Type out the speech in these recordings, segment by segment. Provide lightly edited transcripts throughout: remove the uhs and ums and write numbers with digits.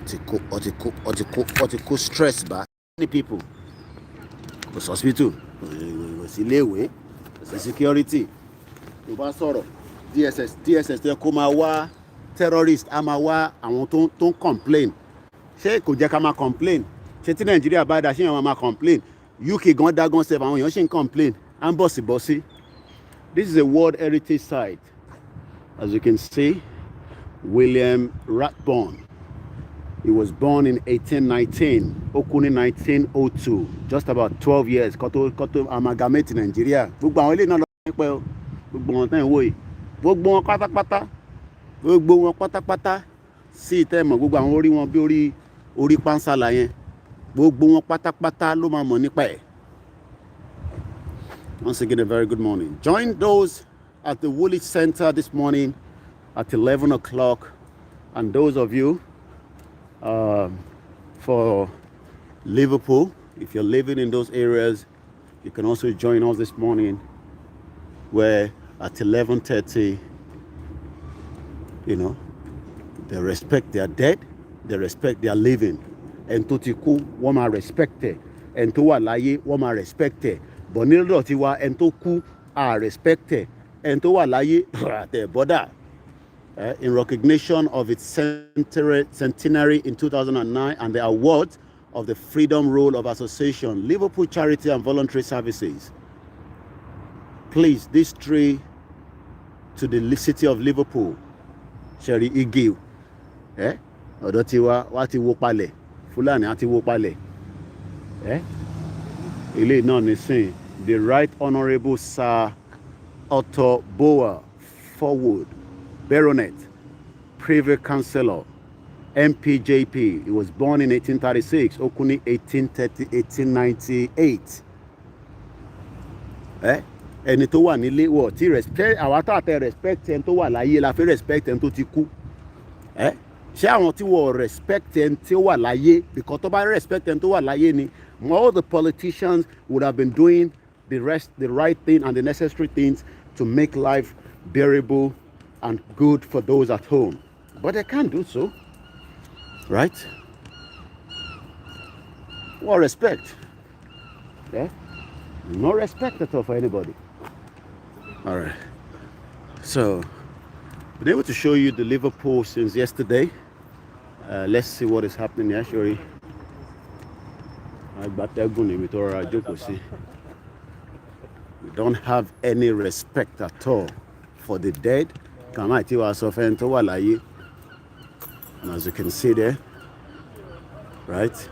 ọtí kó stress bá many people. Kò sí hospital, kò sí iléèwé, kò sí security. Tó bá sọ̀rọ̀ DSS tó yẹ kó máa wá terrorist á máa wá àwọn tó ń complain. Ṣé kò jẹ́ ká máa complain? Ṣé tí Nàìjíríà bá dá ṣé èèyàn máa complain? UK gan dá gan sef àwọn èèyàn ṣì ń complain. À ń bọ̀sibọ́sí. This is a World Heritage Site. As you can see, William Rathbone. He was born in 1819, ó kú ní 1902, just about 12 years. Kó tó amalgamate Nigeria. Gbogbo àwọn ilé náà lọ pẹ́ o. Gbogbo wọn tán ìwò yìí. Gbogbo wọn pátápátá sí ìtẹ́mọ̀ gbogbo àwọn orí wọn bí orí pánsálà yẹn. Gbogbo wọn pátápátá ló máa mọ̀ nípa ẹ̀. Once again, a very good morning. Join those at the Woolwich Center this morning at 11 o'clock. And those of you for Liverpool, if you're living in those areas, you can also join us this morning where at 11:30, they respect their dead, they respect their living. And tó ti kú, wọ́n máa respect ẹ̀. And tó wà láyé, wọ́n máa respect ẹ̀. But nílò tí wa ẹni tó kú are respected, ẹni tó wà láyé àtẹ̀ bọ́dà. In recognition of its centenary in 2009 and the award of the Freedom Role of Association, Liverpool Charity and Voluntary Services. Please, this tree to the city of Liverpool, Sherry Igi, ọ̀dọ̀ tiwa wá ti wó palẹ̀, Fúlàní á ti wó palẹ̀. Ilé náà nísìn, the Right Honourable Sir Otto Bower Forward, Baronet, Privy Councillor, MPJP. He was born in 1836, ó kú ní 1898. Ẹni tó wà nílé wọ̀ tí respect àwa tó àtẹ respect ẹni tó wà láyé la fi respect ẹni tó ti kú. Ṣé àwọn tí wọ́n respect ẹni tí ó wà láyé because tó bá respect ẹni tó wà láyé ni all the politicians would have been doing the right thing and the necessary things to make life bearable and good for those at home. But they can't do so. Right? What respect? No respect at all for anybody. All right. So, been able to show you the Liverpool since yesterday. Let's see what is happening here. Shori. We don't have any respect at all for the dead. And as you can see there, right?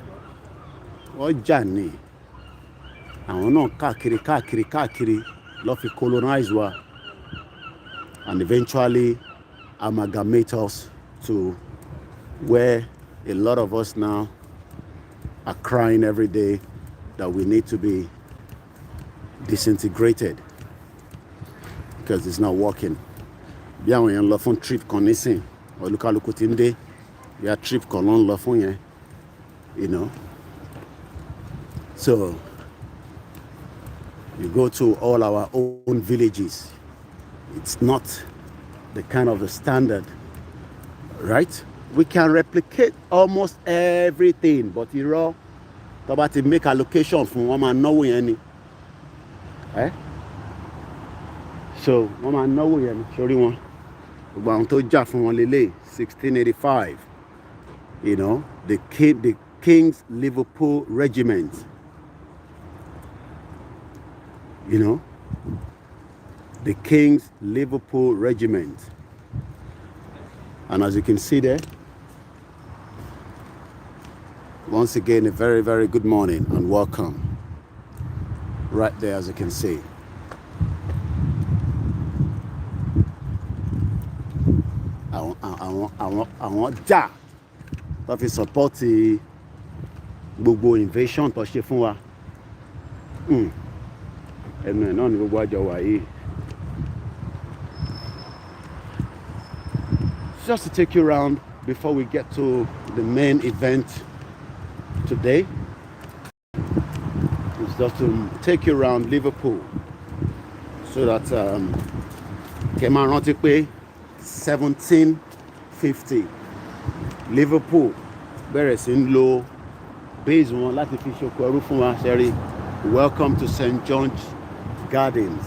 Johnny. Àwọn náà káàkiri lọ fi colonize wa and eventually amalgamate us to where a lot of us now are crying every day that we need to be disintegrated because it's not working. Bí àwọn èèyàn lọ fún trip kan nísìn, olúkálùkù tí ń dé, bí a trip kan ló ń lọ fún yẹn, So, you go to all our own villages, it's not the kind of the standard, right? We can replicate almost everything, but tó bá ti make allocation fún wọn máa náwó yẹn ni. So, wọ́n máa náwó yẹn ni, sórí wọn. Gbogbo àwọn tó jà fún wọn lélẹ̀ 1685, the King's Liverpool Regiment, the King's Liverpool Regiment. And as you can see there, once again, a very, very good morning and welcome. Right there, as you can see. Àwọn jà tó fi support gbogbo invasion tó ṣe fún wa. Ẹnu ẹ̀ náà ni gbogbo àjọ wà yìí. Just to take you around before we get to the main event today. It's just to take you around Liverpool so that kẹ́ máa rántí pé 1750 Liverpool bẹ̀rẹ̀ sí ń lo base wọn láti fi ṣoko ẹrú fún wa ṣẹ́rí. Welcome to St. John's Gardens.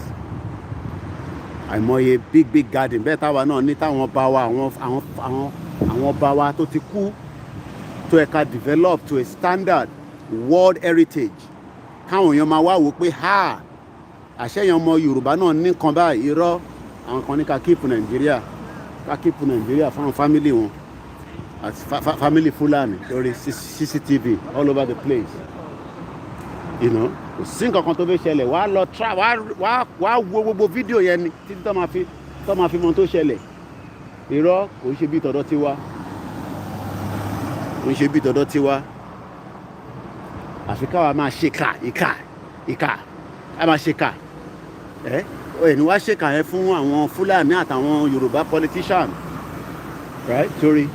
Àìmọye big garden bẹ́ẹ̀ táwa náà ní táwọn bá wa àwọn bá wa tó ti kú tó ẹ̀ka develop to a standard world heritage. Káwọn èèyàn máa wá wò pé àṣẹyàn ọmọ Yorùbá náà ní kan báyìí irọ́. Àwọn kan ní ká keep Nàìjíríà fáwọn family wọn àti family Fulani lórí CCTV all over the place. You know, kò sí nǹkan kan tó fẹ́ ṣẹlẹ̀ wàá lọ wàá wo gbogbo fídíò yẹn ni títí tó máa fi mọ tó ṣẹlẹ̀. Irọ́ kò ń ṣe bí tọ̀dọ̀ tiwa. Àfi káwa máa ṣèkà ìkà a máa ṣèkà ẹni wá ṣèkà yẹn fún àwọn Fúlàní àtàwọn Yorùbá politician, right? Sorry,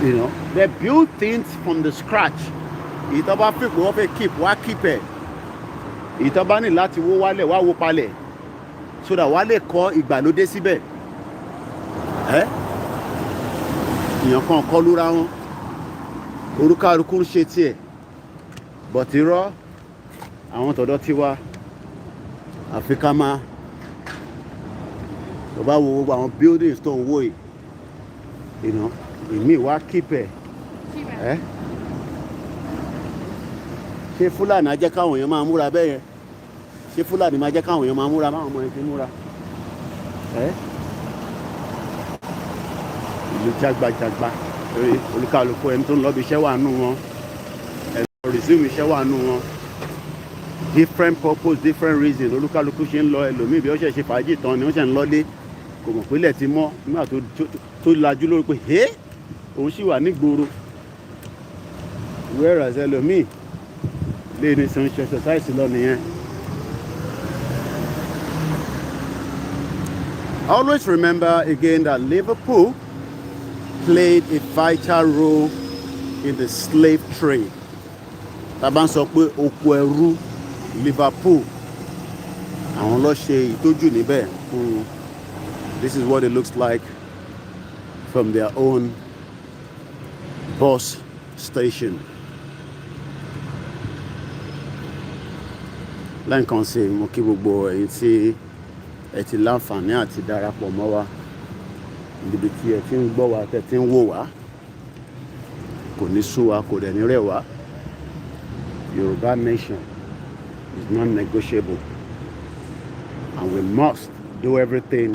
you know, they build things from the scratch. Ìtọ́ bá fi pé wọ́n fẹ́ keep ẹ̀. Ìtọ́ bá ní láti wó wálẹ̀ wá wó palẹ̀ so that wá lè kọ́ ìgbàlódé síbẹ̀. Èèyàn kan kọ́ lúra wọn orúkárukú ń ṣe tiẹ̀ but irọ́ àwọn tọ̀dọ̀ tiwa àfi ká máa tó bá wo gbogbo àwọn buildings tó ń wò yìí, you know, ìmí wá keep ẹ̀. Ṣé Fúlàní á jẹ́ káwọn èèyàn máa múra bẹ́ẹ̀ yẹn? Ṣé Fúlàní máa jẹ́ káwọn èèyàn máa múra máwọn ọmọ yẹn fi múra? Ìlú jágbajàgba olúkálùkù ẹni tó ń lọ bí iṣẹ́ wà nù wọn, ẹni tó resume iṣẹ́ wà nù wọn, different purpose different reason olúkálùkù ṣe ń lọ. Ẹlòmíì bí ó ṣe fàájì tán ni ó ṣe ń lọlé kò mọ̀ pé ilẹ̀ ti mọ́ nígbà tó lajú lórí pé òun sì wà nígboro. Whereas ẹlòmíì lè ní sọ ń ṣe exercise lọ nìyẹn. Always remember again that Liverpool played a vital role in the slave trade. Tá bá ń sọ pé oko ẹrú Liverpool àwọn ló ṣe ìtọ́jú níbẹ̀. This is what it looks like from their own bus station. Lẹ́ǹkan sí mo kí gbogbo ẹ̀yin tí ẹ ti láǹfààní àti darapọ̀ mọ́ wa níbi tí ẹ ti ń gbọ́ wa tẹ́ ti ń wò wá. Kò ní sú wa kò dẹ̀ ní rẹ̀ wá. Yorùbá nation is non-negotiable and we must do everything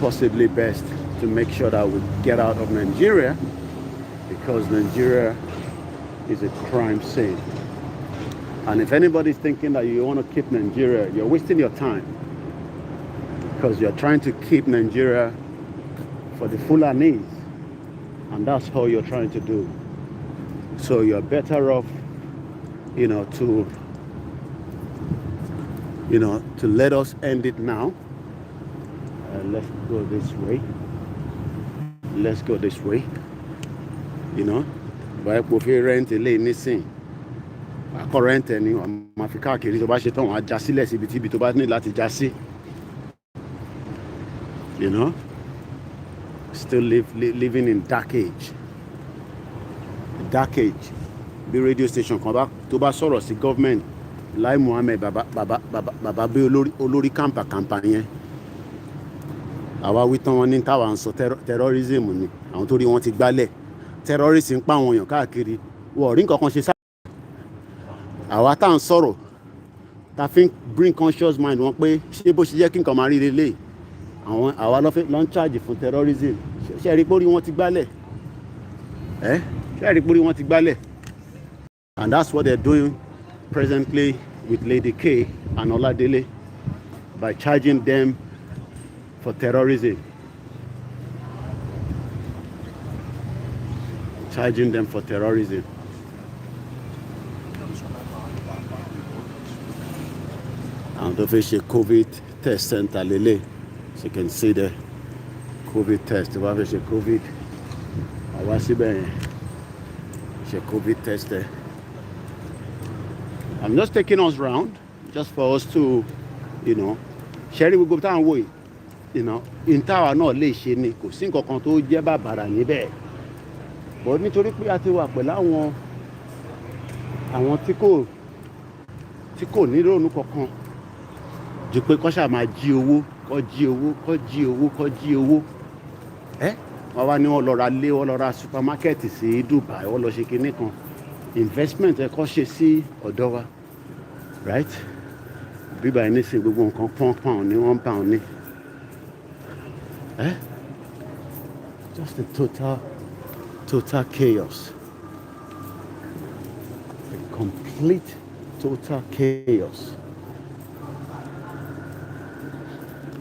possibly best to make sure that we get out of Nigeria, because Nigeria is a crime scene. And if anybody's thinking that you want to keep Nigeria, you're wasting your time, because you're trying to keep Nigeria for the Fulanese, and that's all you're trying to do. So you're better off, to let us end it now. Let's go this way. Báyìí kò fi rent ilé nísìn. Àkọ́ rent ẹni máa fi káàkiri tó bá ṣe tán wọ́n á já sílẹ̀ síbi tíbi tó bá ní láti já sí. Still living in dark age. Bí radio station kan tó bá sọ̀rọ̀ sí government Lai Muhammed bàbá bí olórí kàmpà yẹn. Àwa wí tán wọn ní táwa ń sọ terrorism ni àwọn tó rí wọn ti gbálẹ̀. Terrorist ń pa àwọn èèyàn káàkiri wọ́n rí nǹkan kan ṣe sáà. Àwa tá à ń sọ̀rọ̀ ta fi ń bring conscious mind wọn pé ṣé bó ṣe jẹ́ kí nǹkan máa rí lélẹ̀ àwa ló ń charge fún terrorism. Ṣé ẹ rí pé orí wọn ti gbálẹ̀? And that's what they're doing presently with Lady K and Oladele by charging them for terrorism. And the fish COVID test center lele. So you can see the COVID test. The fish COVID. I was see the COVID test there. I'm just taking us round, just for us to, Sherry will go down way. In tower náà lè ṣe ni kò sí nǹkan kan tó jẹ́ bàbàrà níbẹ̀. but nítorí pé a ti wà pẹ̀lú àwọn tí kò ní ìrònú kankan ju pé kọ́ ṣáà máa jí owó wọ́n wá ní wọ́n lọ ra lé wọ́n lọ ra supermarket sí Dubai wọ́n lọ ṣe kinní kan investment ẹ kọ́ ṣe sí ọ̀dọ̀ wa right bíbá ẹni ṣe gbogbo nǹkan pound ní £1 ní just a total chaos, a complete total chaos.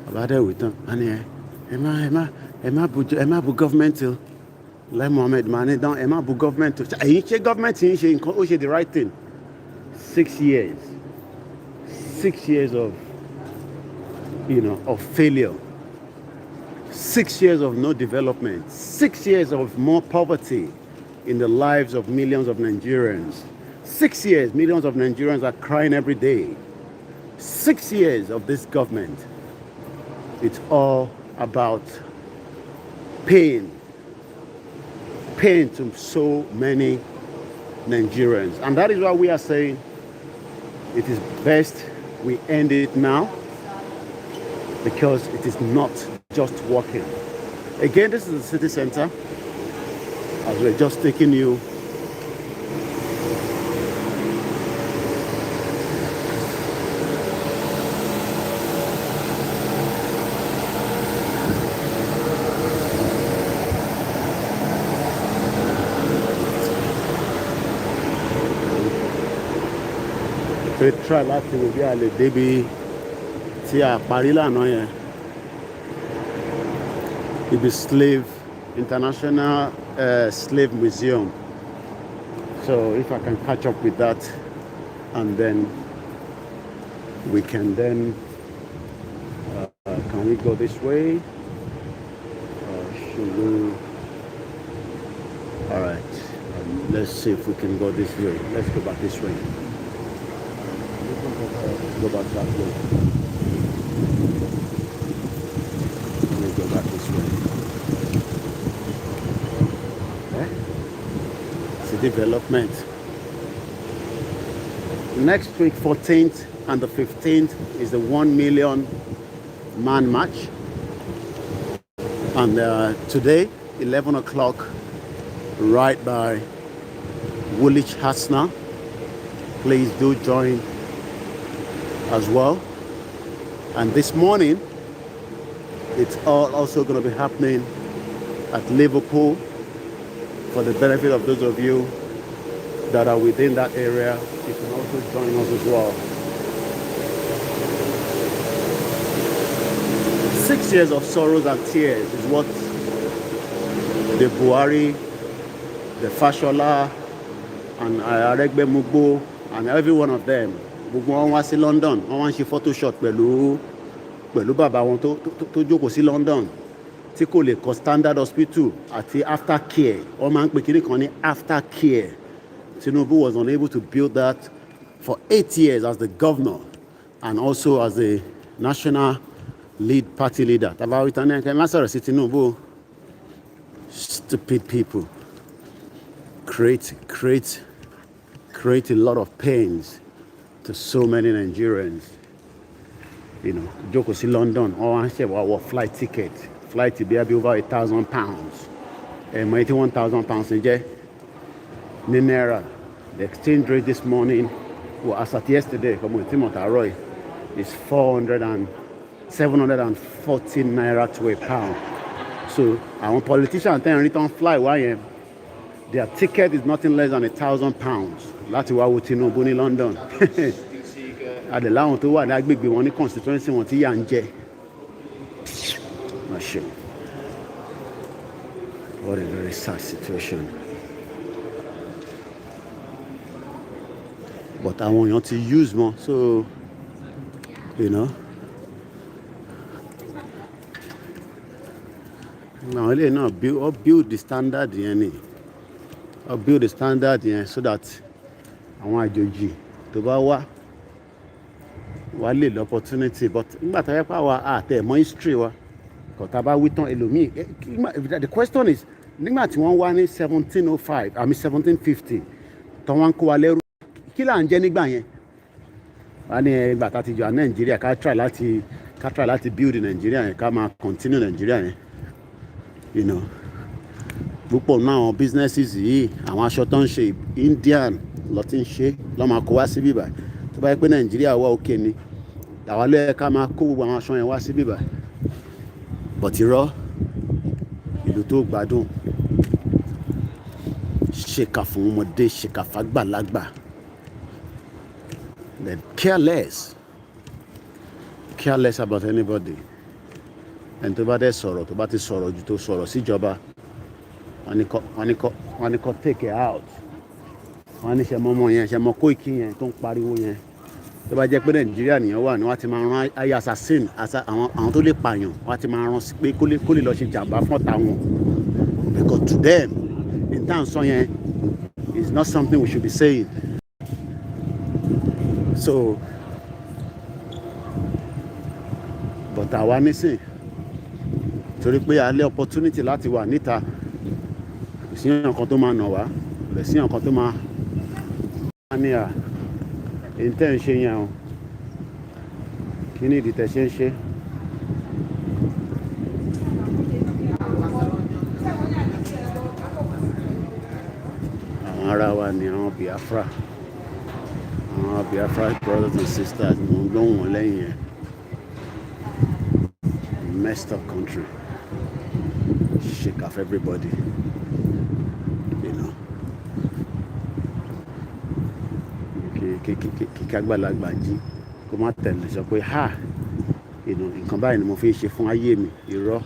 About that with them, and Emma bu government to like Mohammed Mane down Emma bu government to government she the right thing. 6 years of of failure. 6 years of no development, 6 years of more poverty in the lives of millions of Nigerians. 6 years, millions of Nigerians are crying every day. 6 years of this government. It's all about pain to so many Nigerians. And that is why we are saying it is best we end it now, because it is not just working. Again, this is the city center as we're just taking you try láti wò bí a lè débi tí a parí lánàá yẹn. Ibi International Slave Museum. So if I can catch up with that, and then we can then can we go this way? Should we? All right. Let's see if we can go this way. Let's go back this way. Go back that way. Let me go back this way. Development. Next week, 14th and the 15th, is the 1 million man march. And today, 11 o'clock, right by Woolwich Hasna. Please do join as well. And this morning, it's also going to be happening at Liverpool. For the benefit of those of you that are within that area, you can also join us as well. 6 years of sorrows and tears is what the Buhari, the Fashola, and Aregbe Mugbo, and every one of them, gbogbo wọn wá sí London, wọ́n wá ń ṣe photoshop pẹ̀lú bàbá wọn tó jókòó sí London. Tí kò lè kọ́ standard hospital àti after care, wọ́n máa ń pè kíní kan ní after care. Tinubu was unable to build that for 8 years as the governor and also as the national lead party leader. Tàbá wí tán ní ẹ̀ka má sọ̀rọ̀ sí Tinubu. Stupid people create a lot of pains to so many Nigerians. Jókòó sí London, wọ́n wá ń ṣe wá flight ticket. Flight to be over £1,000. £81,000 in J. Naira. The exchange rate this morning, well, as at yesterday, is 740 naira to a pound. So our politicians then return fly why their ticket is nothing less than £1,000. That's why we Tinubu ní London. Àdèláwọn tó wà ní agbègbè wọn ní constituency wọn tí yà ń jẹ. What a very sad situation. But I want you to use more, so now build the standard build the standard so that àwọn àjòjì tó bá wá lè l'opportunity. But nígbà tá a yẹ pa wá àtẹ̀mọ́ history wa kò tá a bá wí tán ẹlòmíì. The question is, nígbà tí wọ́n wá ní 1705 àmì 1750 tó wọ́n kó wa lẹ́rú kí là ń jẹ́ nígbà yẹn wọ́n ní ìgbà tá a ti jọ Nàìjíríà ká try láti build Nàìjíríà yẹn ká máa continue Nàìjíríà yẹn you know púpọ̀ náà àwọn businesses yìí àwọn aṣọ tó ń ṣe Indian lọ ti ń ṣe lọ́ máa kó wá sí bíbá tó bá yẹ pé Nàìjíríà wà òkè ni àwa ló yẹ ká máa kó gbogbo àwọn aṣọ yẹn wá sí bíbá but irọ́ ìlú tó gbádùn ṣèkà fún ọmọdé ṣèkà fàgbàlagbà then careless about anybody ẹni tó bá dẹ̀ sọ̀rọ̀ tó bá ti sọ̀rọ̀ ju tó sọ̀rọ̀ síjọba wọ́n ní kó take it out wọ́n ní ṣe mọ́mọ́ yẹn ṣe mọ́ Kóìkì yẹn tó ń pariwo yẹn tó bá jẹ́ pé Nàìjíríà nìyẹn wà ní wọ́n ti máa rán ayé assassin àwọn tó lè pààyàn wọ́n ti máa rán sí pé kó lè lọ ṣe jàǹbá fún ọ̀tá wọn because to them in town sọ yẹn is not something we should be saying so but àwa nísìn torí pé a lé opportunity láti wà níta kò sí nǹkan tó máa nà wá kò sí nǹkan tó máa ní à èyí tẹ́ ń ṣe yẹn o kí ni ìdí tẹ́ ṣe ń ṣe. àwọn ará wa ni àwọn Biafra brothers and sisters mo ń gbóhùn wọn lẹ́yìn yẹn messed up country shake off everybody you know kí àgbàlagbà jí kó má tẹ̀lé sọ pé ha you know nǹkan báyìí ni mo fi ṣe fún ayé mi irọ́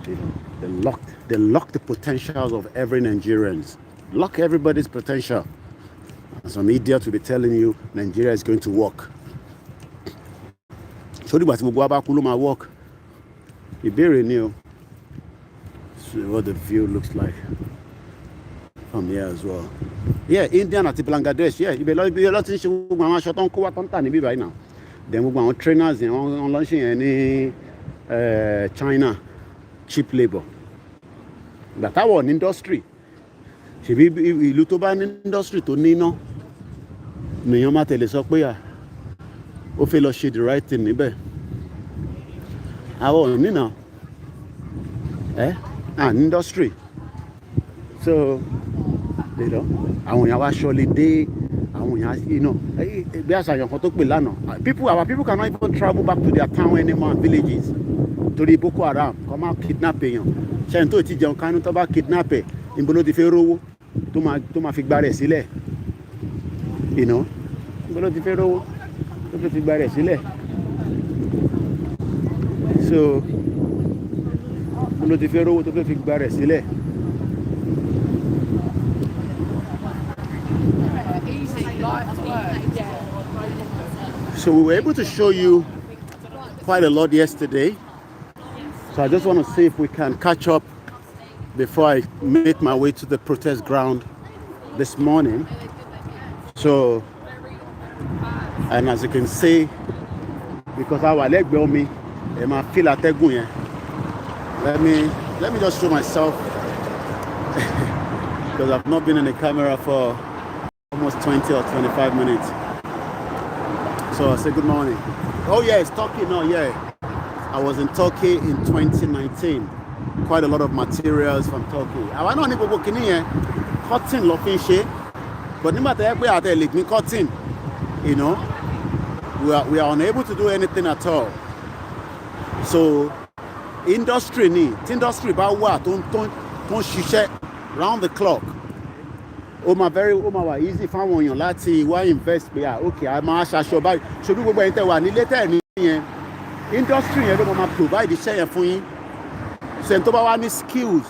you know they lock the potentials of every Nigerians lock everybody's potential and some idiot will be telling you Nigeria is going to work so dìgbà tí gbogbo wa bá kú ló máa work ìbéèrè ni o so what the view looks like from here as well yeah Indian àti Bangladesh yeah ibẹ̀ lọ ti ń ṣe gbogbo àwọn aṣọ tó ń kó wá tó ń tà níbí báyìí náà then gbogbo àwọn trainers yẹn wọ́n lọ ṣe yẹn ní China cheap labour ìgbà táwọn ní industry ṣèbí ìlú tó bá ní industry tó níná nìyẹn má tẹ̀lé sọ pé ó fẹ́ lọ ṣe the right thing níbẹ̀ àwọn nínà industry so àwọn èèyàn wá ṣọlẹ̀ dé àwọn èèyàn bí àṣàyàn kan tó pè lánàá our people cannot even travel back to their town anymore and villages torí Boko Haram kọ́ máa kidnap èèyàn ṣẹ́yìn tó ti jẹun kánú tó bá kidnap ẹ̀ níbo ló ti fẹ́ rówó tó máa fi gbá rẹ̀ sílẹ̀ níbo ló ti fẹ́ rówó tó fi gbá rẹ̀ sílẹ̀ so ló ti fẹ́ rówó tó fi gbá rẹ̀ sílẹ̀. So we were able to show you quite a lot yesterday. So I just want to see if we can catch up before I make my way to the protest ground this morning. So, and as you can see, because our leg below me, and my feel atẹ́gùn yẹn. Let me just show myself because I've not been in the camera for almost 20 or 25 minutes. So I say good morning. Oh yeah, it's Turkey now, yeah. I was in Turkey in 2019. Quite a lot of materials from Turkey. I know people can hear cotton looking shit, but no matter where I tell me cotton, we are unable to do anything at all. So industry bá wà tó ń ṣiṣẹ́ round the clock. Ó máa wà easy fáwọn èèyàn láti wá invest pé okay a máa ṣaṣọ báyìí ṣojú gbogbo ẹ̀yin tẹ́ wà nílé tẹ́ ní yẹn industry yẹn ló máa provide iṣẹ́ yẹn fún yín ṣe tó bá wá ní skills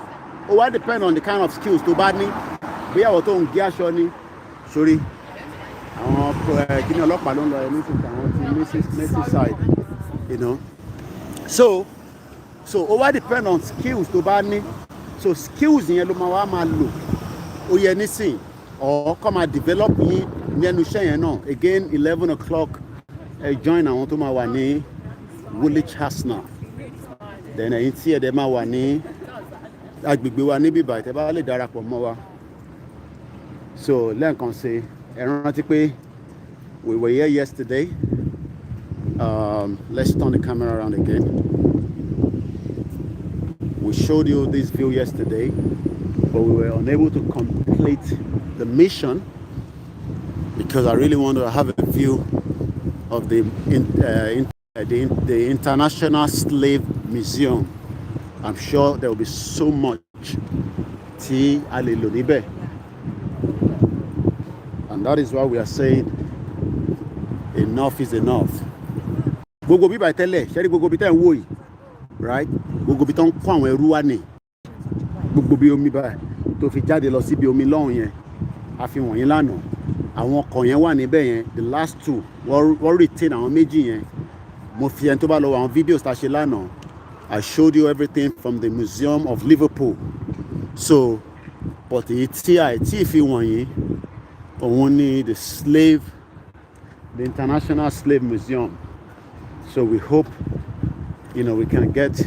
ó wá depend on the kind of skills tó bá ní bí àwọn tó ń gé aṣọ ní sórí àwọn kíní ọlọ́pàá ló ń lọ ẹni tuntun àwọn ti Mercy side so ó wá depend on skills tó bá ní so skills yẹn ló máa lò ó yẹ nísìn or come and develop yín nínú iṣẹ́ yẹn náà again 11 o'clock join àwọn tó máa wà ní Woolwich Arsenal then ẹ̀yin tí ẹ̀dẹ̀ máa wà ní agbègbè wa níbí báyìí tẹ́ bá lè darapọ̀ mọ́ wa. So lẹ́ẹ̀kan sí ẹ rántí pé we were here yesterday. Let's turn the camera around again. We showed you this view yesterday, but we were unable to complete the mission because I really want to have a view of the International Slave Museum. I'm sure there will be so much tí a lè lò níbẹ̀, and that is why we are saying enough is enough. Gbogbo bíbá tẹ́lẹ̀ ṣẹ́rí gbogbo bí tẹ́ ń wò yìí, right? Gbogbo bí tó ń kó àwọn ẹrú wá ní gbogbo bí omi báyìí tó fi jáde lọ síbi omi lọ́hùn yẹn a fi wọ̀nyí lánàá. Àwọn ọkọ̀ yẹn wà níbẹ̀ yẹn, the last two wọ́n retain àwọn méjì yẹn. Mo fi ẹni tó bá lọ wọ àwọn videos tá a ṣe lánàá. I showed you everything from the Museum of Liverpool. So, but èyí tí àìtí fi wọ̀nyí òun ni the International Slave Museum. So we hope, you know, we can get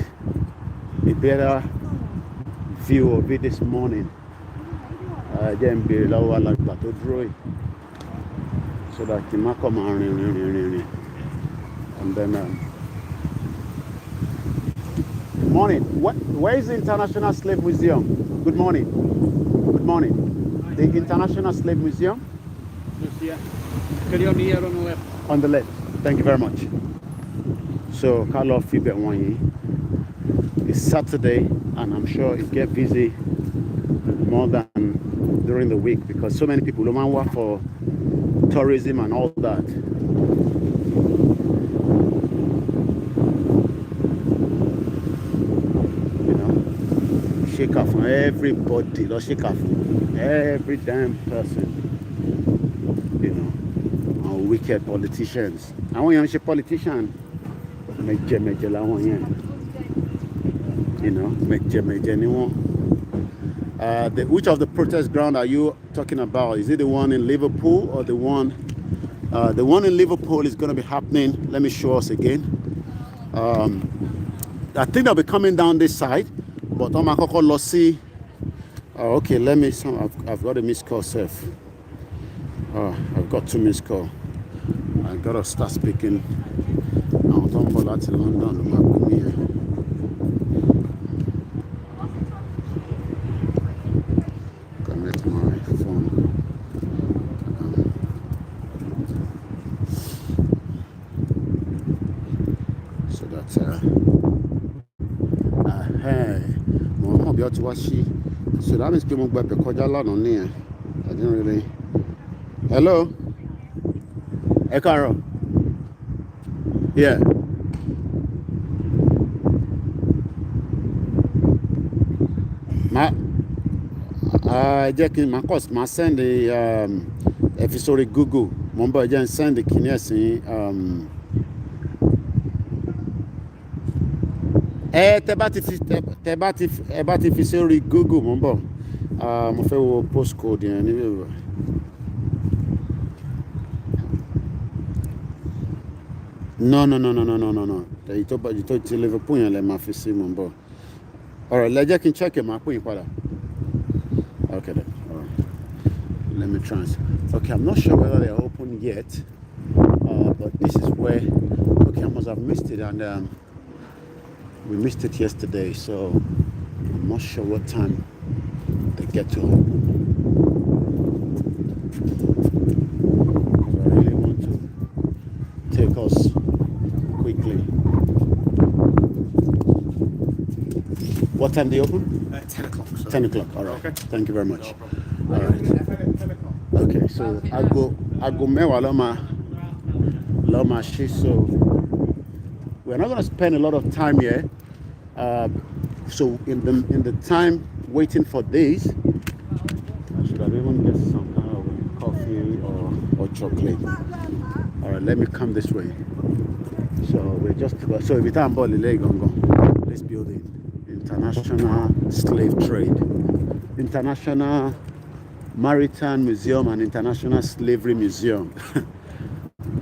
a better view of it this morning. Jẹ́ ń béèrè lọ́wọ́ alàgbà tó dúró yìí, so that kí n má kọ̀ máa rìn. And then, morning. Where is the International Slave Museum? Good morning. Good morning. The International Slave Museum? On the left. Thank you very much. So, Carlo Fibe Wanyi. It's Saturday, and I'm sure it gets busy more than during the week because so many people don't work for tourism and all that. You know, shake off on everybody, don't shake off every damn person. You know, and wicked politicians. I want you to politician. You know, which of the protest ground are you talking about? Is it the one in Liverpool or the one in Liverpool is going to be happening? Let me show us again. I think they'll be coming down this side, but I'm going to see. Okay, let me. I've got a missed call, Seth. I've got 2 missed calls. I gotta start speaking. I'm talking about that in London. Connect my phone. So that's hey, mo be able to watch. So that means people go back on here. I didn't really. Hello. Ekaro. Yeah. Ma send the episode Google. Mumba just send the kinesi tebati fisori Google mumba. Mo fẹ́ wo postcode yẹn ni. No. You told to Liverpool and let my face mumbo. Alright, let's check him. I'll put you pada. Okay then. Alright. Let me transfer. Okay, I'm not sure whether they are open yet. But this is where I must have missed it, and we missed it yesterday, so I'm not sure what time they get to open. So I really want to take us quickly. What time do they open? 10 o'clock. So. 10 o'clock, all right. Okay. Thank you very much. No All right. Okay, so I go mewa loma shi, so we're not going to spend a lot of time here. So in the time waiting for this, I should have even get some kind of coffee or chocolate. All right, let me come this way. So every time this building, International Slave Trade, International Maritime Museum and International Slavery Museum.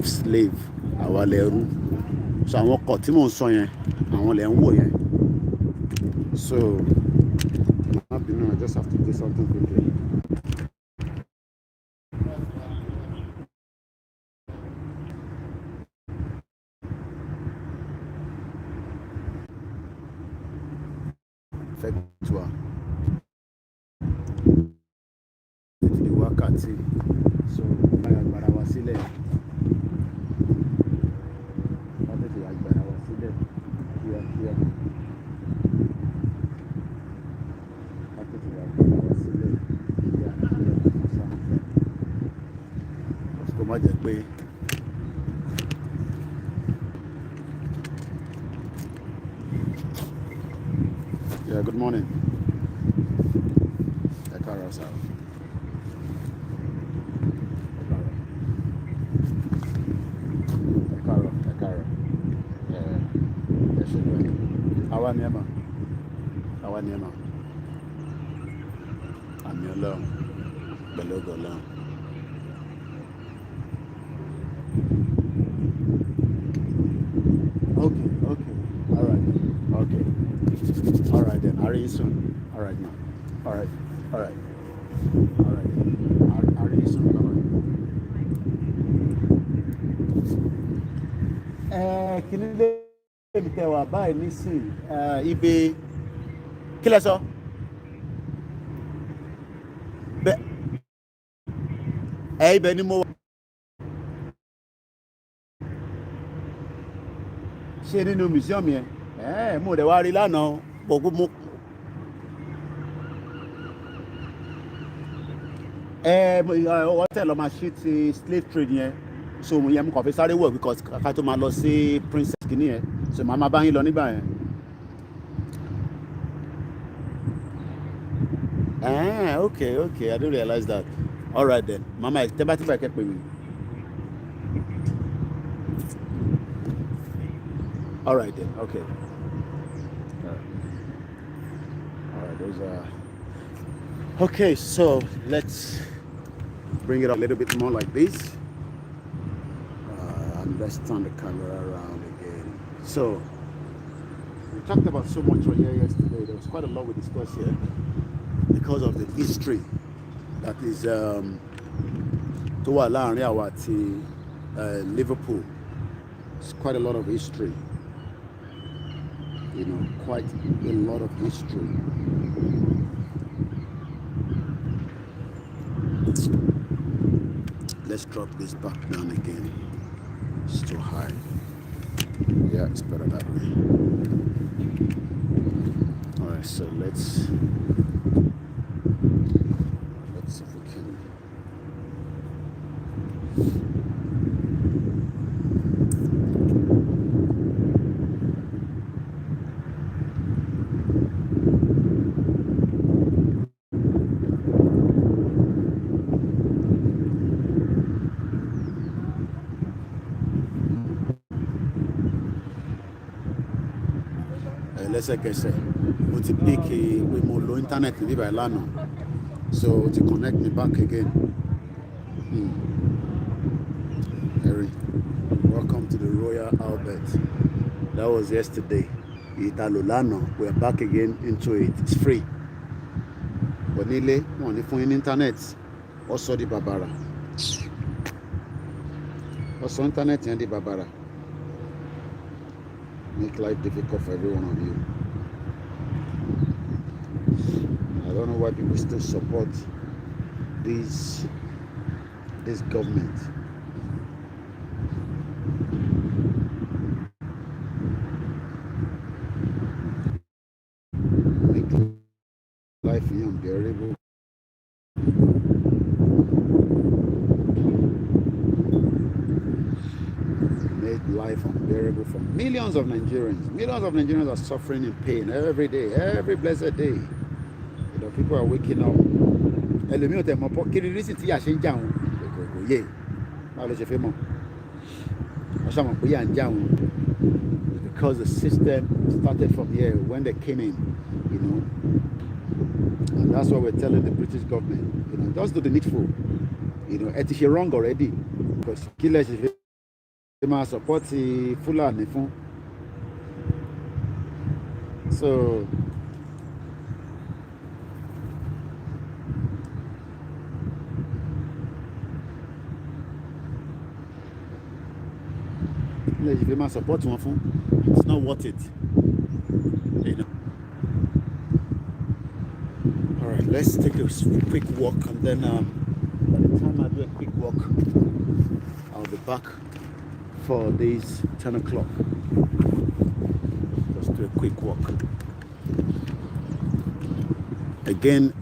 Slave, our leru. So àwọn ọkọ̀ tí mò ń sọ yẹn, àwọn lẹ ń wò yẹn. So just have to do something quickly. Effectual. The wákàtí. So, báyà gbára wa sílẹ̀. Bá tètè wá gbára wa sílẹ̀ kíákíá. Bá tètè wá gbára wa sílẹ̀ kíákíá. Kó má jẹ́ pé yeah, good morning. Ẹ káàárọ̀ sir. Ẹ káàárọ̀. Ẹ ṣe bẹ́ẹ̀. Àwa ni ẹ mọ̀. Àmì Ọlọ́run pẹ̀lú ògo Ọlọ́run. Okay. All right. Okay. All right then. I'll see you soon. All right now. All right. I'll see you soon. Bye-bye. Kí ni lè bí tẹ wà báyìí nísìn ibi kí lẹ sọ? Ibẹ̀ ni mo wà. Ṣé nínú museum yẹn? Mo dẹ̀ wá rí lánàá gbogbo mo. Wọ́n tẹ̀ lọ máa ṣí ti slave trade yẹn. So mo yẹ mo kàn fi sáré wọ̀ because ká tó máa lọ sí princess kìíní yẹn. So màá máa bá yín lọ nígbà yẹn. Okay. I didn't realize that. All right then. Mama, tẹ́ bá ti bá kẹ́ pè mí. All right then. Okay. All right. Those are. Okay, so let's bring it up a little bit more like this. And let's turn the camera around again. So we talked about so much on here yesterday. There was quite a lot we discussed here because of the history that is tó wà láàrin àwa àti Liverpool. It's quite a lot of history. Quite a lot of history. Let's drop this back down again. It's too high. Yeah, it's better that way. All right, so let's see if we can. Lẹ́sẹ̀kẹsẹ̀ mo ti pick pé mo lo internet níbí báyìí lánàá, so to connect me back again. Harry, welcome to the Royal Albert. That was yesterday. Italo lánàá, we are back again into it. It's free. But nílé wọn ní fún yín ní internet. Ọ̀sọ̀ di bàbàrà. Ọ̀sọ̀ internet yẹn di bàbàrà. Make life difficult for every one of you. I don't know why people still support this government. Make life unbearable. Life unbearable for millions of Nigerians. Millions of Nigerians are suffering in pain every day, every blessed day. People are waking up. Because the system started from here when they came in, and that's what we're telling the British government. Just do the needful. It's wrong already because killers. They must support the Fulani fún. So if you support one phone, it's not worth it. You know. All right, let's take a quick walk, and then by the time I do a quick walk, I'll be back for this 10 o'clock. Just do a quick walk. Again,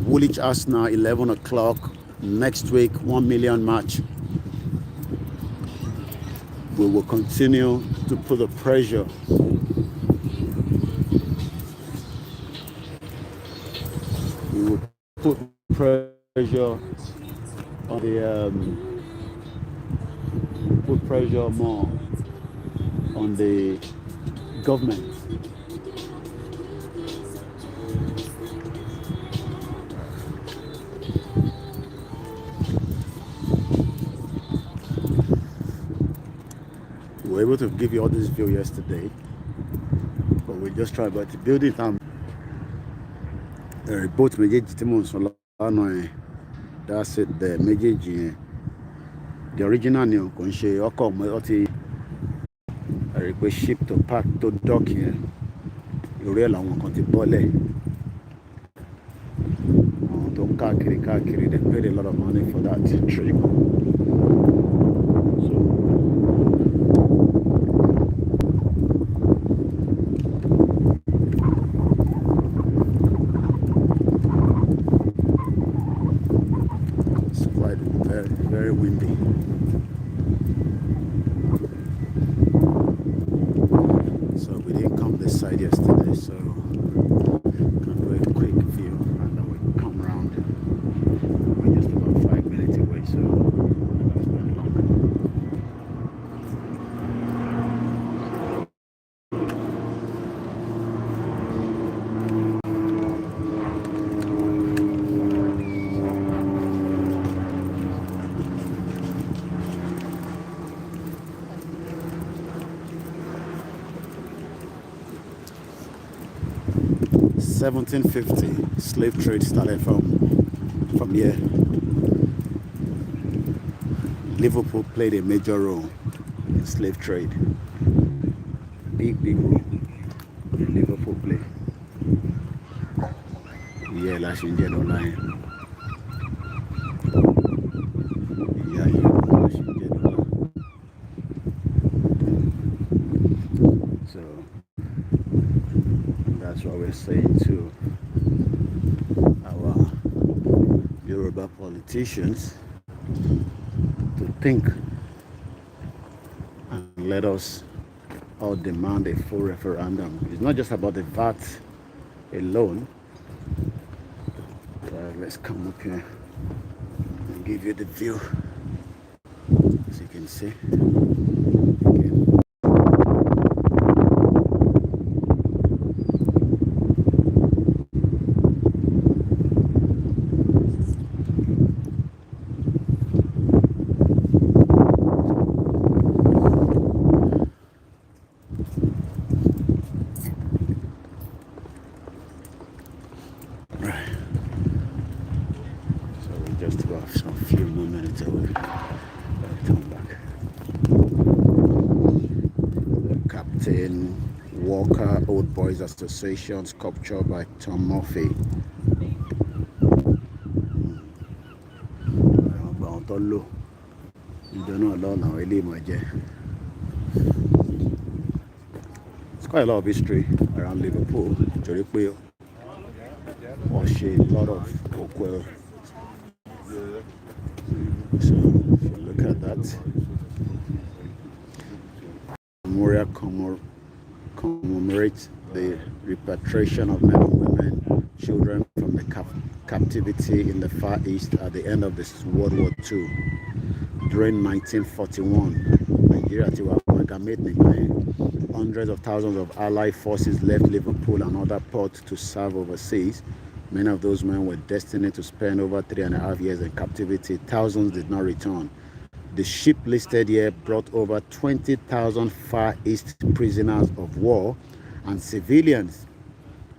Woolwich Arsenal 11 o'clock next week, 1 million match. We will continue to put the pressure. We will put pressure on the put pressure more on the government. We were able to give you all this view yesterday, but we just tried to build it. Both that's it. The original new the ship to park to dock here. You realize one country bole. They paid a lot of money for that trip. Very windy. So we didn't come this side yesterday, so can do a quick view and then we come around. We're just about 5 minutes away, so that's very long. (1750) slave trade started from here. Liverpool played a major role in slave trade. Big role in Liverpool play. Yeah, last year online. So that's what we're saying to our Yoruba politicians to think and let us all demand a full referendum. It's not just about the VAT alone. Let's come up here and give you the view, as you can see. Walker Old Boys Association sculpture by Tom Murphy. It's quite a lot of history around Liverpool. Wash a lot of Okwell. So if you look at that, memorial commemorates the repatriation of men and women, children from the captivity in the Far East at the end of this World War II. During 1941, Nigeria hundreds of thousands of Allied forces left Liverpool and other ports to serve overseas. Many of those men were destined to spend over 3.5 years in captivity. Thousands did not return. The ship listed here brought over 20,000 Far East prisoners of war and civilians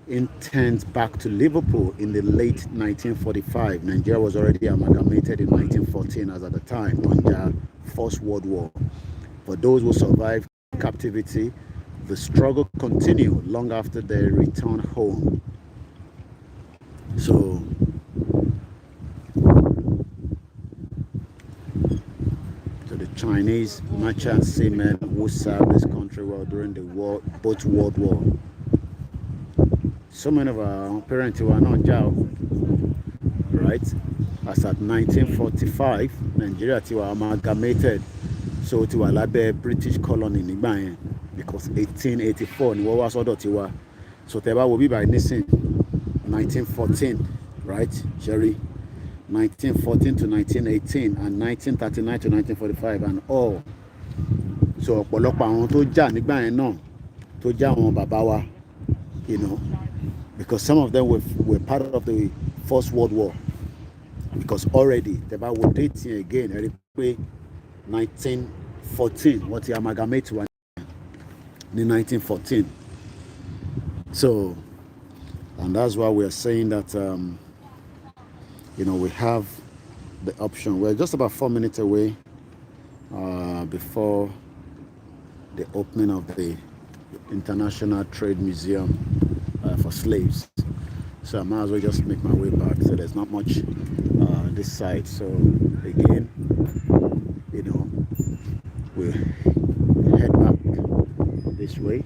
interned back to Liverpool in the late 1945. Nigeria was already amalgamated in 1914 as at the time under First World War. For those who survived captivity, the struggle continued long after their return home. So the Chinese merchant seamen who served this country well during the war, both World War. So many of our parents were not jail, right? As at 1945, Nigeria was amalgamated, so it was like a British colony nígbà because 1884 ni wọ́n wá sọ́dọ̀ tiwa. So tẹ́bá wo bí by nísìn 1914, right, Sherry? 1914 to 1918 and 1939 to 1945 and all. So ọ̀pọ̀lọpọ̀ àwọn tó jà nígbà yẹn náà tó jà àwọn bàbá wa, you know, because some of them were part of the First World War. Because already tẹ́bá wo dating again ẹ̀rí pé 1914 wọ́n ti amalgamate wa ní 1914. So, and that's why we're saying that you know, we have the option. We're just about 4 minutes away before the opening of the International Trade Museum for slaves. So I might as well just make my way back. So there's not much this side. So again, you know, we'll head back this way.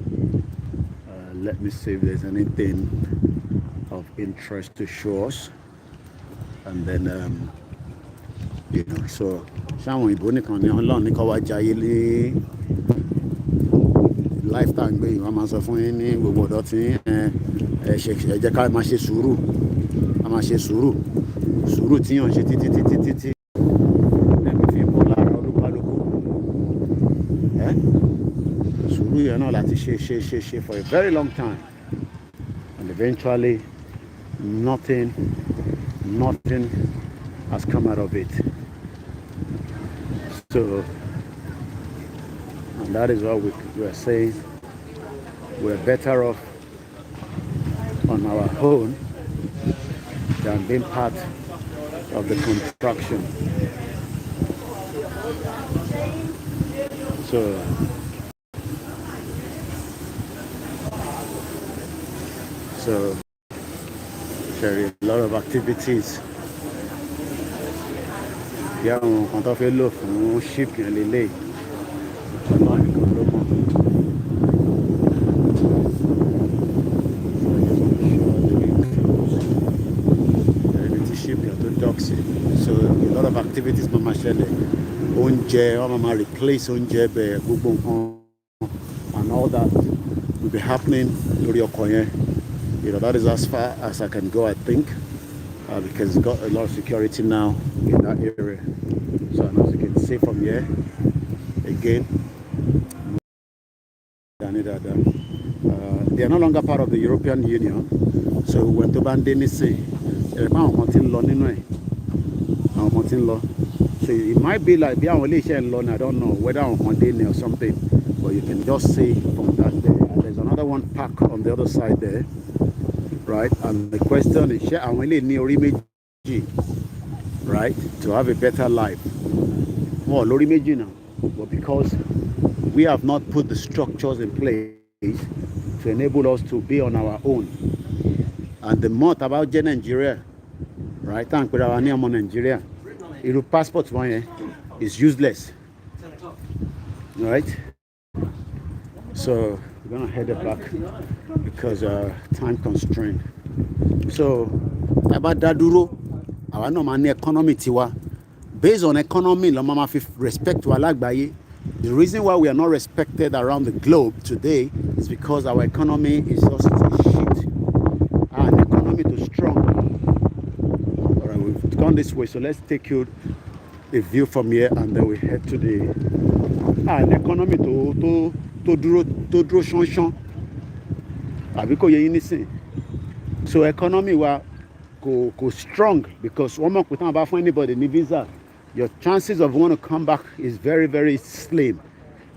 Let me see if there's anything of interest to show us. And then, you know, so ṣáwọn ìbò nìkan ni Ọlọ́run ní kó wá jayé lé lifetime gbé yìí wọ́n máa sọ fún yín ní gbogbo ọ̀dọ́ tí ẹ jẹ́ ká máa ṣe sùúrù, ká máa ṣe sùúrù tí yàn ṣe títí ẹ̀mí fi bọ́ lára olúkálùkù sùúrù yẹn náà láti ṣe for a very long time, and eventually nothing has come out of it. So, and that is what we are saying. We're better off on our own than being part of the construction. So, there are a lot of activities. Yeah, on top of love fún ship yẹn lélẹ̀ ọ̀nà nìkan ló mọ̀. Ibi tí ship yẹn tó dock sí. So a lot of activities máa ṣẹlẹ̀. Oúnjẹ wọ́n máa replace oúnjẹ bẹ̀ gbogbo nǹkan and all that will be happening lórí ọkọ̀ yẹn. You know, that is as far as I can go, I think, because it's got a lot of security now in that area. So, and as you can see from here, again, they are no longer part of the European Union. So, when to ban Denisi, so it might be like I don't know whether on Monday or something, but you can just see from that there. And there's another one park on the other side there. Right, and the question is, right, to have a better life. Well, but because we have not put the structures in place to enable us to be on our own. And the month about Nigeria, right, and Nigeria, your passport is useless. Right? So we're gonna head it back because time constraint. So about Daduro, our normal economy tiwa. Based on economy, respect to Alagbaye. The reason why we are not respected around the globe today is because our economy is just shit. Our economy too strong. All right, we've gone this way, so let's take you a view from here, and then we head to the economy to draw shon. So economy wa go strong because one more time about for anybody need visa, your chances of want to come back is very, very slim.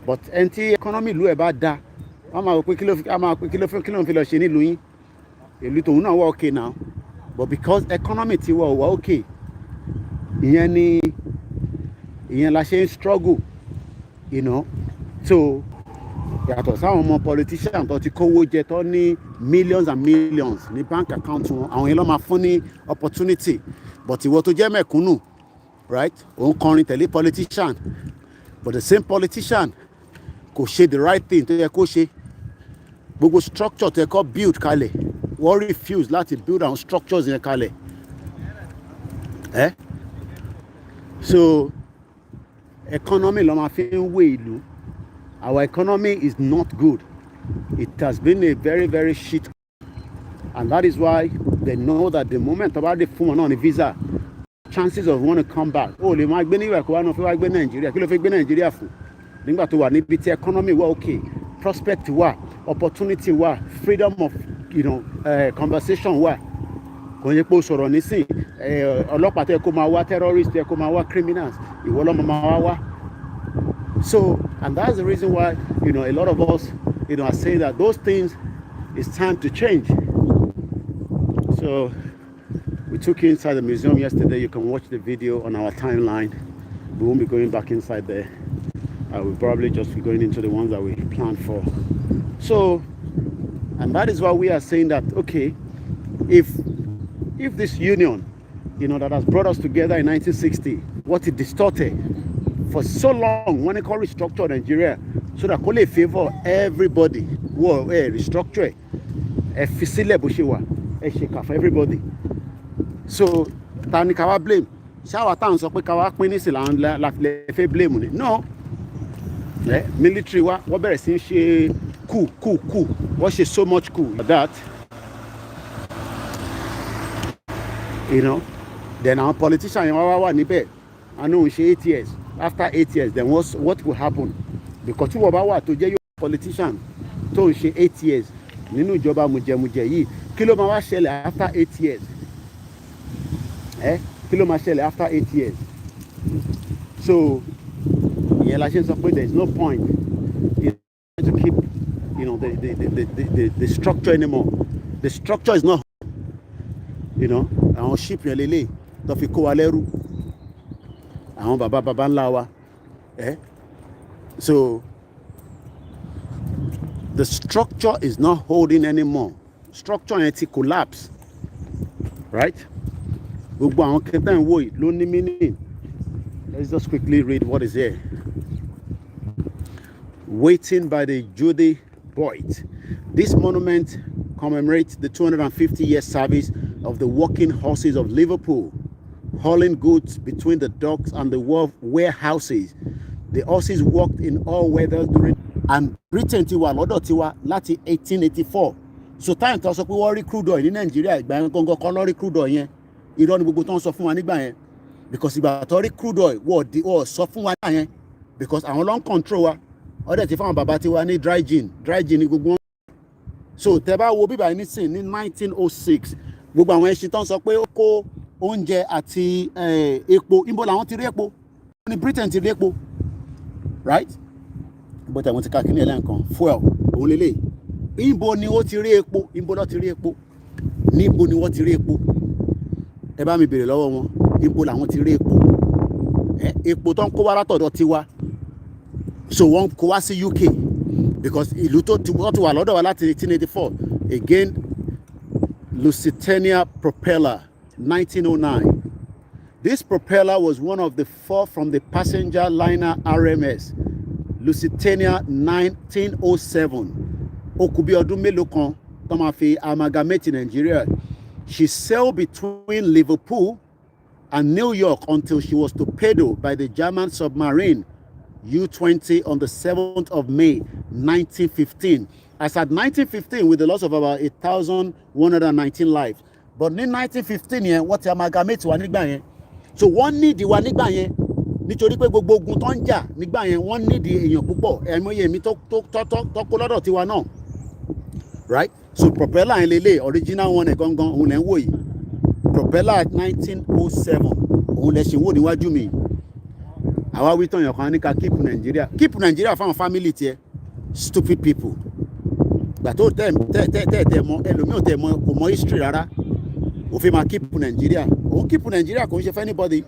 But anti economy lu about that. ìlú tòun náà wà okay now, but because economy ti wà okay, ìyẹn la ṣe ń struggle, you know. So yàtọ̀ sáwọn ọmọ politician tó ti kówó jẹ tó ní millions and millions ní bank account wọn, àwọn yẹn ló máa fún ní opportunity. But ìwọ tó jẹ́ mẹ̀kúnnù, right, òun kọrin tẹ̀lé politician, but the same politician kò ṣe the right thing tó yẹ kó ṣe. Gbogbo structure tó yẹ kó build kalẹ̀, wọ́n refuse láti build àwọn structures yẹn kalẹ̀. So economy ló máa fi ń wé ìlú. Our economy is not good. It has been a very, very shit. And that is why they know that the moment about the phone on a visa, chances of want to come back. Oh, they might be anywhere. Kò wá gbé Nigeria. Kí ló fẹ́ gbé Nigeria fún? Nígbà tó wà níbi tí economy wà okay, prospect wà, opportunity wà, freedom of, you know, conversation wà. Kò yẹ pé ó sọ̀rọ̀ nísìn, ọlọ́pàá tẹ́ kó máa wá, terrorists tẹ́ kó máa wá, criminals, ìwọ ló máa wá. So, and that's the reason why, you know, a lot of us, you know, are saying that those things, it's time to change. So, we took you inside the museum yesterday. You can watch the video on our timeline. We won't be going back inside there. We'll probably just be going into the ones that we planned for. So, and that is why we are saying that, okay, if this union, you know, that has brought us together in 1960, what it distorted for so long, when they call restructure Nigeria, so that call it favor everybody. Whoa, restructure, for everybody. So, tani kawa blame. Shawa town so pe kawa pin ni si la fe blame. No. Military wa bẹ̀rẹ̀ sí ṣe coup. What ṣe so much coup that, you know, then our politician wà níbẹ̀, I know ṣe 8 years. After 8 years, then what will happen? Because tí wọ́n bá wà tó jẹ́ yóò politician tó ń ṣe 8 years nínú ìjọba mùjẹmùjẹ yìí, kí ló máa wá ṣẹlẹ̀ after 8 years? Kí ló máa ṣẹlẹ̀ after 8 years? So, yeah, like I said, there is no point in to keep, you know, the structure anymore. The structure is not, you know, àwọn ship yẹn lélẹ̀ tó fi kó wa lẹ́rú, àwọn bàbá ńlá wa. So the structure is not holding anymore. Structure yẹn ti collapse, right? Gbogbo àwọn kẹta ń wò yìí ló ní meaning. Let's just quickly read what is here. Waiting by the Judy Boyd. This monument commemorates the 250-year service of the working horses of Liverpool, hauling goods between the docks and the warehouses. The horses worked in all weathers during, and Britain ti wà lọ́dọ̀ tiwa láti 1884. So time tó sọ pé wọ́n rí crude oil ní Nàìjíríà, ìgbà yẹn gangan kọ́ ló rí crude oil yẹn. Irọ́ ni gbogbo tó ń sọ fún wa nígbà yẹn. Because ìgbà tó rí crude oil wọ́n sọ fún wa nígbà yẹn. Because àwọn ló ń control wa. Ọdẹ ti fáwọn bàbá tiwa ní dry gin ní gbogbo wọn. So tẹ́ bá wo bíbá ní sìn ní 1906, gbogbo àwọn ẹṣin tó ń sọ pé ó kó oúnjẹ àti epo, níbo làwọn ti rí epo? Ní Britain ti rí epo, right? But àwọn ti ká kíní ẹlẹ́nkan fuel òun lélẹ̀. Níbo ni ó ti rí epo? Níbo ló ti rí epo? Níbo ni wọ́n ti rí epo? Ẹ bá mi béèrè lọ́wọ́ wọn, níbo làwọn ti rí epo? Epo tó ń kó wá látọ̀dọ̀ tiwa. So wọ́n kó wá sí UK because ìlú tó ti wà lọ́dọ̀ wa láti 1884. Again, Lusitania propeller, 1909. This propeller was one of the 4 from the passenger liner RMS Lusitania 1907. Ó kù bí ọdún mélòó kan tó máa fi amalgamate in Nigeria. She sailed between Liverpool and New York until she was torpedoed by the German submarine U-20 on the 7th of May, 1915. As at 1915, with the loss of about 1,119 lives. But in 1915, yẹn, wọ́n ti amalgamate wa nígbà yẹn. So wọ́n nídìí wa nígbà yẹn. Nítorí pé gbogbo ogun tó ń jà nígbà yẹn, wọ́n nídìí èèyàn púpọ̀. Ẹ̀mọye mi tó kó lọ́dọ̀ tiwa náà. Right? So propeller yẹn lélẹ̀, original one ẹ̀ gangan, òun lẹ́ ń wò yìí. Propeller 1907, òun lẹ́ ṣe wò níwájú mi. Àwa wí tán yàn kan ní ká keep Nigeria fáwọn family tiẹ̀, stupid people. gbà tó tẹ̀ mọ́ ẹlòmíì ò tẹ̀ mọ́ kò mọ history rárá ó fi máa keep Nigeria òun keep Nigeria kò ń ṣe fẹ́ anybody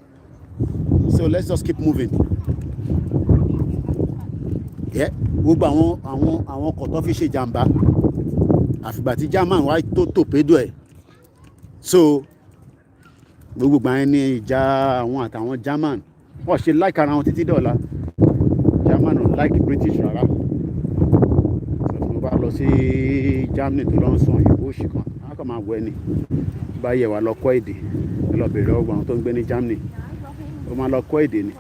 so let's just keep moving. Gbogbo àwọn ọkọ̀ tó fi ṣe jàǹbá àfìgbà tí German wá tó tòpédò ẹ̀ so gbogbo gbà yẹn ní ìjà àwọn àtàwọn German wọ́n ṣe like ara wọn títí dọ̀la German ò like British rárá so tí mo bá lọ sí Germany tó lọ ń sọ òyìnbó òṣì kan á kàn máa wọ ẹni bá yẹ wà lọ kọ́ èdè ẹ lọ bèrè ọgbà àwọn tó ń gbé ní Germany ó máa lọ kọ́ èdè ni.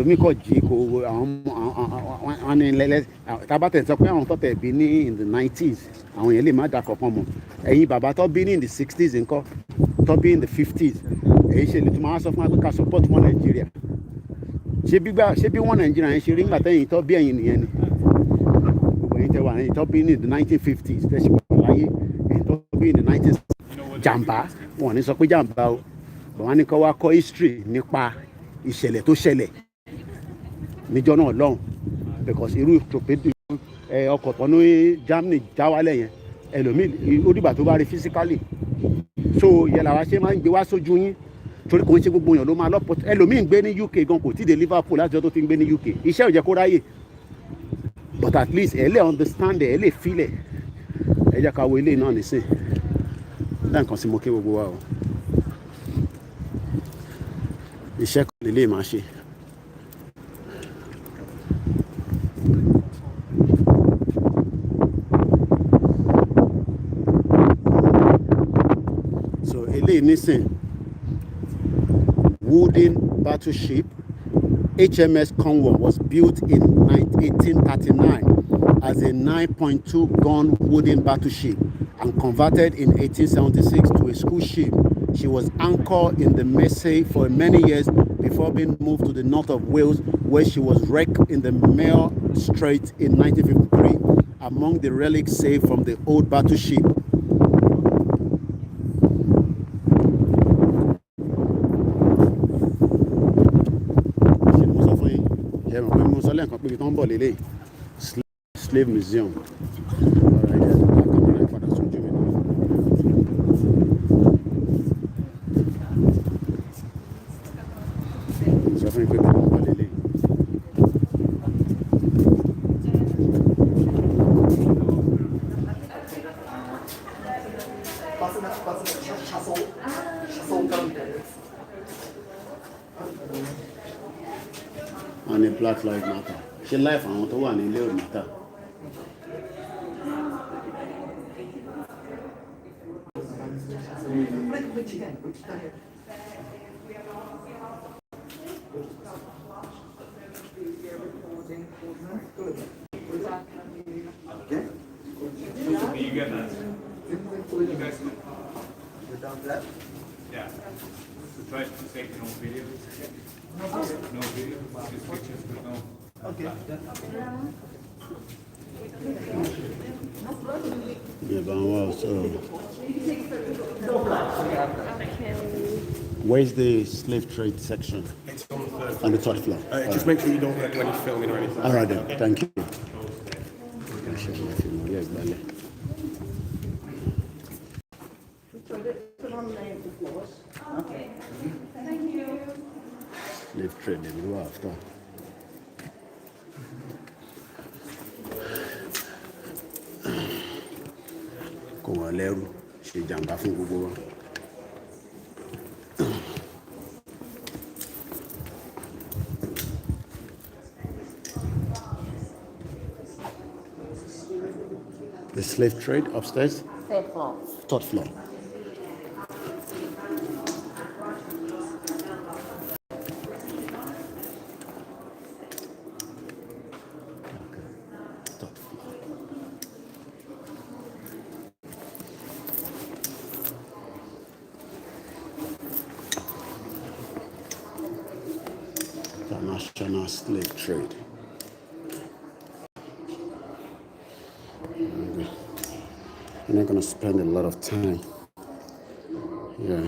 ẹlòmíì kò jí kò àwọn ní lẹ́lẹ́ tábàtẹ̀ sọ pé àwọn tó tẹ̀ bí ní in the 90s àwọn yẹn lè má dà kọ̀ọ̀kan mọ̀ ẹ̀yin bàbá tó bí ní in the 60s ńkọ́ tó bí in the 50s èyí ṣe lè tún máa sọ fún wa pé ká support wọn Nàìjíríà ṣé bí wọn Nàìjíríà yẹn ṣe rí nígbà tẹ́yìn tó bí ẹ̀yin nìyẹn ni gbogbo ẹ̀yin tẹ́ wà ẹ̀yin tó bí ní the 1950s tẹ́ ṣe wà láyé ẹ̀yin tó bí in the 90s jàǹbá wọn ò ní sọ pé jàǹbá o bọ̀ wọ́n ní kọ́ wá kọ́ history nípa ìṣẹ̀lẹ̀ tó ṣẹlẹ̀ níjọ́ náà lọ́hùn because irú torpedo ọkọ̀ tán ní Germany já wálẹ̀ yẹn ẹlòmíì ó dìgbà tó bá rí physically so yẹn làwa ṣe máa ń gbé wá sójú yín torí kò ń ṣe gbogbo èèyàn ló máa lọ́pọ̀ ẹlòmíì ń gbé ní UK gan kò tí ì dé Liverpool láti ọjọ́ tó ti ń gbé ní UK iṣẹ́ ò jẹ́ kó ráyè but at least ẹ lè understand ẹ lè feel ẹ jẹ́ ká wo ilé náà nísìn lẹ́ẹ̀kan sí mo kí gbogbo wa o iṣẹ́ kan lè lè máa ṣe. Nisin wooden battleship HMS Cornwall was built in 1839 as a 9.2 gun wooden battleship and converted in 1876 to a school ship. She was anchored in the Mersey for many years before being moved to the north of Wales, where she was wrecked in the Mayo Strait in 1953. Among the relics saved from the old battleship slave museum. And a Black Lives Matter. Ṣé life àwọn tó wà ní ilé ò matter? You get that? You guys without that? Yeah. So try to take no video. No video, just pictures with no. Okay. Yeah, but also, where's the slave trade section? It's on the third floor. On the third floor. Just make sure you don't do any filming or anything. All right then, thank you. Yes, Okay. Thank you. slave trade they go after. Kò wọ́n lẹ́rù ṣe jàǹbá fún gbogbo wa. The slave trade upstairs? Third floor. Third floor. International slave trade. I'm not going to spend a lot of time. Yeah.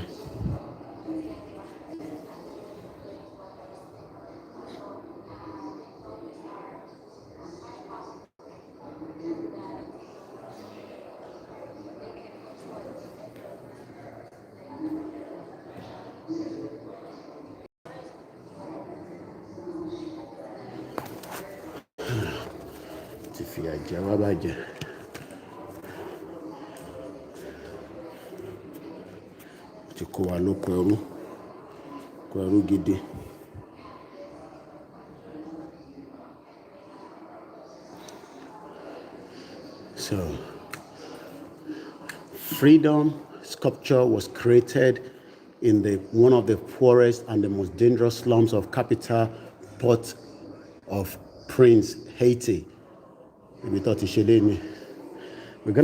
Ti fi àjẹ́ wá bàjẹ́. Ti kó wa lóko ẹrú gidi. So, freedom sculpture was created in one of the poorest and the most dangerous slums of capital Port of Prince, Haiti. We're going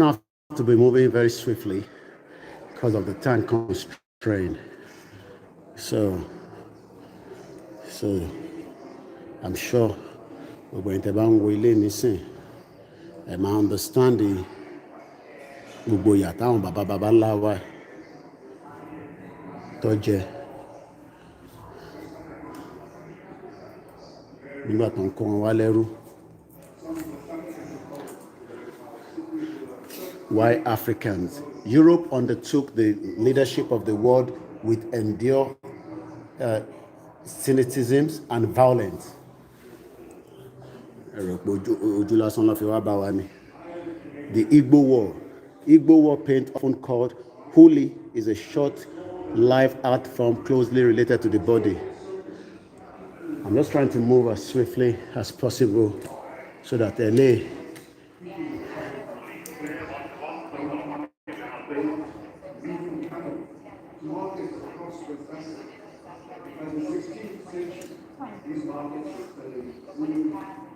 to have to be moving very swiftly because of the time constraint. So I'm sure we're going to be willing to and my understanding gbogbo ìyà táwọn bàbá ńlá wa tó jẹ nígbà tó ń kó wọn wá lẹ́rú. Why Africans? Europe undertook the leadership of the world with endure cynicism and violence. The Igbo War paint, often called Huli, is a short live art form closely related to the body. I'm just trying to move as swiftly as possible so that LA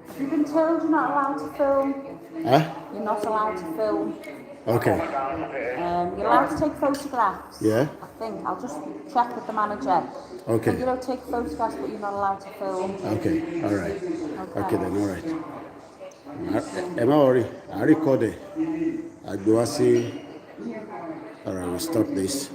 Have you been told you're not allowed to film? Huh? You're not allowed to film. Okay. You're allowed to take photographs. Yeah. I think. I'll just check with the manager. Okay. So you don't take photographs, but you're not allowed to film. Okay. All right. Okay then. All right. Am I already? I recorded. I go and see. All right. We'll stop this.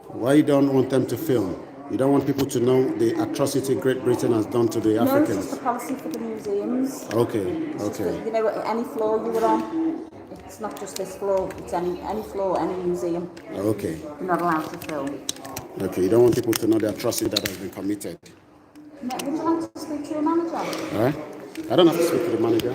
Why you don't want them to film? You don't want people to know the atrocity Great Britain has done to the Africans? No, it's just a policy for the museums. Okay, It's okay. just, any floor you were on, it's not just this floor, it's any floor, any museum. Okay. You're not allowed to film. Okay, you don't want people to know the atrocity that has been committed. Would you like to speak to your manager? All right? I don't have to speak to the manager.